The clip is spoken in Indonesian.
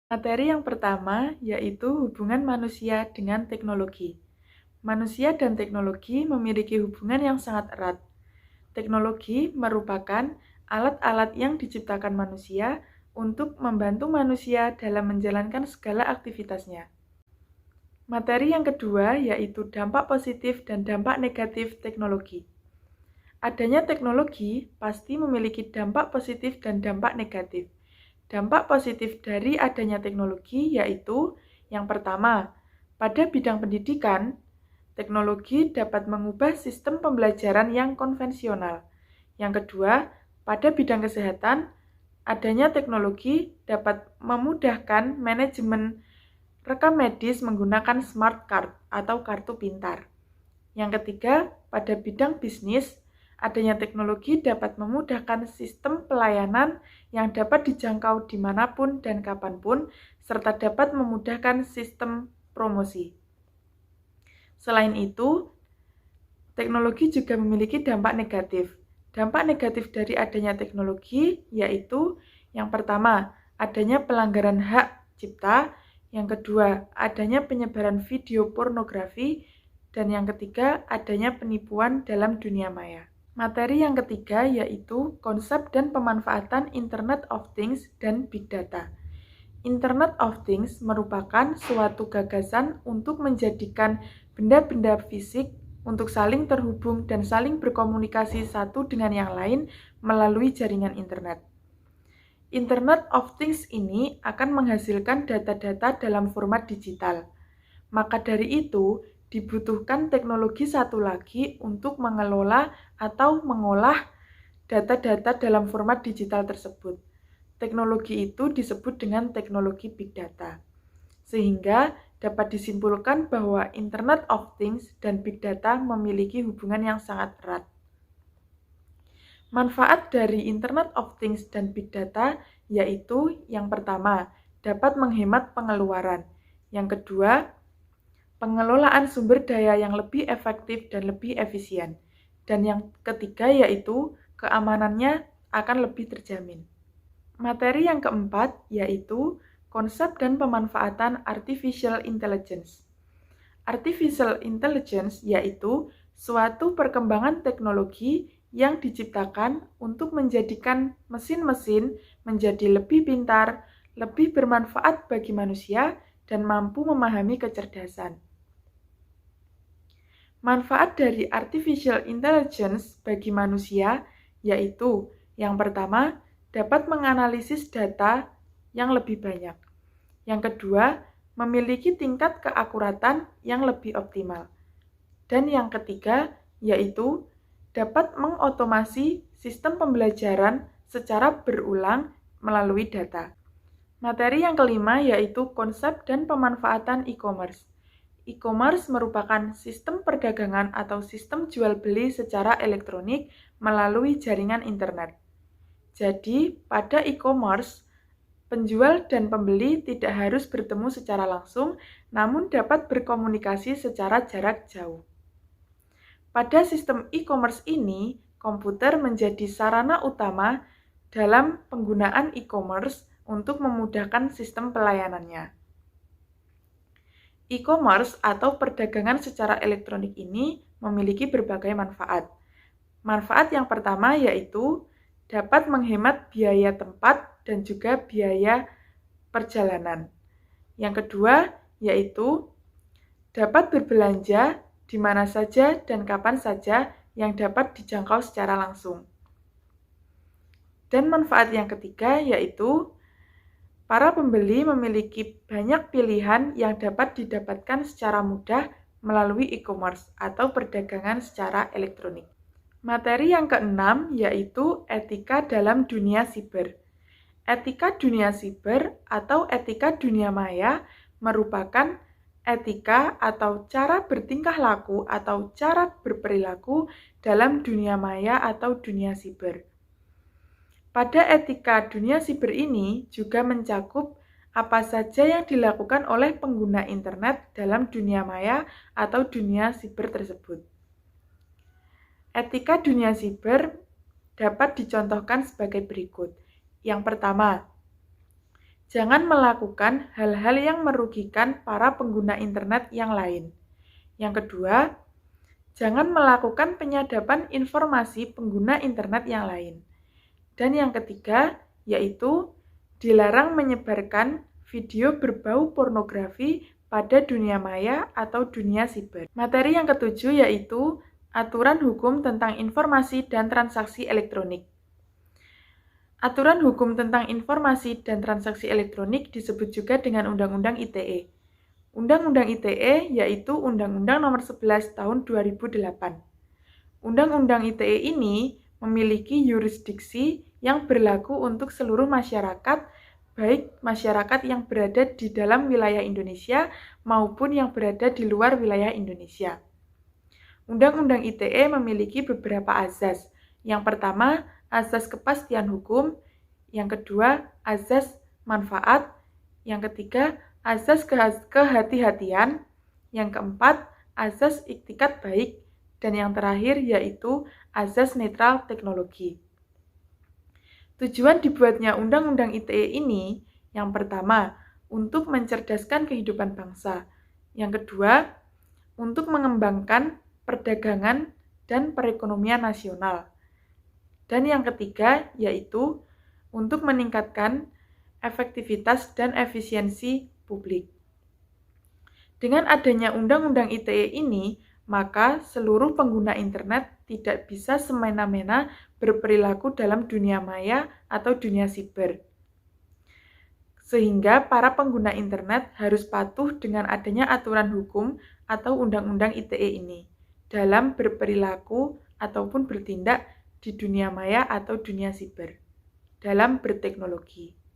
Materi yang pertama yaitu hubungan manusia dengan teknologi. Manusia dan teknologi memiliki hubungan yang sangat erat. Teknologi merupakan alat-alat yang diciptakan manusia untuk membantu manusia dalam menjalankan segala aktivitasnya. Materi yang kedua yaitu dampak positif dan dampak negatif teknologi. Adanya teknologi pasti memiliki dampak positif dan dampak negatif. Dampak positif dari adanya teknologi yaitu yang pertama, pada bidang pendidikan, teknologi dapat mengubah sistem pembelajaran yang konvensional. Yang kedua, pada bidang kesehatan, adanya teknologi dapat memudahkan manajemen rekam medis menggunakan smart card atau kartu pintar. Yang ketiga, pada bidang bisnis, adanya teknologi dapat memudahkan sistem pelayanan yang dapat dijangkau dimanapun dan kapanpun, serta dapat memudahkan sistem promosi. Selain itu, teknologi juga memiliki dampak negatif. Dampak negatif dari adanya teknologi yaitu yang pertama, adanya pelanggaran hak cipta, yang kedua, adanya penyebaran video pornografi, dan yang ketiga, adanya penipuan dalam dunia maya. Materi yang ketiga yaitu konsep dan pemanfaatan Internet of Things dan Big Data. Internet of Things merupakan suatu gagasan untuk menjadikan benda-benda fisik untuk saling terhubung dan saling berkomunikasi satu dengan yang lain melalui jaringan internet. Internet of Things ini akan menghasilkan data-data dalam format digital. Maka dari itu, dibutuhkan teknologi satu lagi untuk mengelola atau mengolah data-data dalam format digital tersebut. Teknologi itu disebut dengan teknologi Big Data. Sehingga dapat disimpulkan bahwa Internet of Things dan Big Data memiliki hubungan yang sangat erat. Manfaat dari Internet of Things dan Big Data yaitu yang pertama, dapat menghemat pengeluaran. Yang kedua, pengelolaan sumber daya yang lebih efektif dan lebih efisien. Dan yang ketiga yaitu keamanannya akan lebih terjamin. Materi yang keempat yaitu konsep dan pemanfaatan Artificial Intelligence. Artificial Intelligence yaitu suatu perkembangan teknologi yang diciptakan untuk menjadikan mesin-mesin menjadi lebih pintar, lebih bermanfaat bagi manusia, dan mampu memahami kecerdasan. Manfaat dari Artificial Intelligence bagi manusia yaitu yang pertama, dapat menganalisis data yang lebih banyak. Yang kedua, memiliki tingkat keakuratan yang lebih optimal. Dan yang ketiga, yaitu dapat mengotomasi sistem pembelajaran secara berulang melalui data. Materi yang kelima yaitu konsep dan pemanfaatan e-commerce. E-commerce merupakan sistem perdagangan atau sistem jual-beli secara elektronik melalui jaringan internet. Jadi, pada e-commerce, penjual dan pembeli tidak harus bertemu secara langsung, namun dapat berkomunikasi secara jarak jauh. Pada sistem e-commerce ini, komputer menjadi sarana utama dalam penggunaan e-commerce untuk memudahkan sistem pelayanannya. E-commerce atau perdagangan secara elektronik ini memiliki berbagai manfaat. Manfaat yang pertama yaitu dapat menghemat biaya tempat dan juga biaya perjalanan. Yang kedua yaitu dapat berbelanja di mana saja dan kapan saja yang dapat dijangkau secara langsung. Dan manfaat yang ketiga yaitu para pembeli memiliki banyak pilihan yang dapat didapatkan secara mudah melalui e-commerce atau perdagangan secara elektronik. Materi yang keenam yaitu etika dalam dunia siber. Etika dunia siber atau etika dunia maya merupakan etika atau cara bertingkah laku atau cara berperilaku dalam dunia maya atau dunia siber. Pada etika dunia siber ini juga mencakup apa saja yang dilakukan oleh pengguna internet dalam dunia maya atau dunia siber tersebut. Etika dunia siber dapat dicontohkan sebagai berikut. Yang pertama, Jangan melakukan hal-hal yang merugikan para pengguna internet yang lain. Yang kedua, jangan melakukan penyadapan informasi pengguna internet yang lain. Dan yang ketiga, yaitu dilarang menyebarkan video berbau pornografi pada dunia maya atau dunia siber. Materi yang ketujuh yaitu aturan hukum tentang informasi dan transaksi elektronik. Aturan hukum tentang informasi dan transaksi elektronik disebut juga dengan Undang-Undang ITE. Undang-Undang ITE yaitu Undang-Undang Nomor 11 Tahun 2008. Undang-Undang ITE ini memiliki yurisdiksi yang berlaku untuk seluruh masyarakat, baik masyarakat yang berada di dalam wilayah Indonesia maupun yang berada di luar wilayah Indonesia. Undang-Undang ITE memiliki beberapa azas. Yang pertama, azas kepastian hukum. Yang kedua, azas manfaat. Yang ketiga, azas kehati-hatian. Yang keempat, azas iktikat baik. Dan yang terakhir yaitu azas netral teknologi. Tujuan dibuatnya Undang-Undang ITE ini, yang pertama, untuk mencerdaskan kehidupan bangsa. Yang kedua, untuk mengembangkan perdagangan dan perekonomian nasional. Dan yang ketiga, yaitu untuk meningkatkan efektivitas dan efisiensi publik. Dengan adanya Undang-Undang ITE ini, maka seluruh pengguna internet tidak bisa semena-mena berperilaku dalam dunia maya atau dunia siber. Sehingga para pengguna internet harus patuh dengan adanya aturan hukum atau Undang-Undang ITE ini dalam berperilaku ataupun bertindak di dunia maya atau dunia siber dalam berteknologi.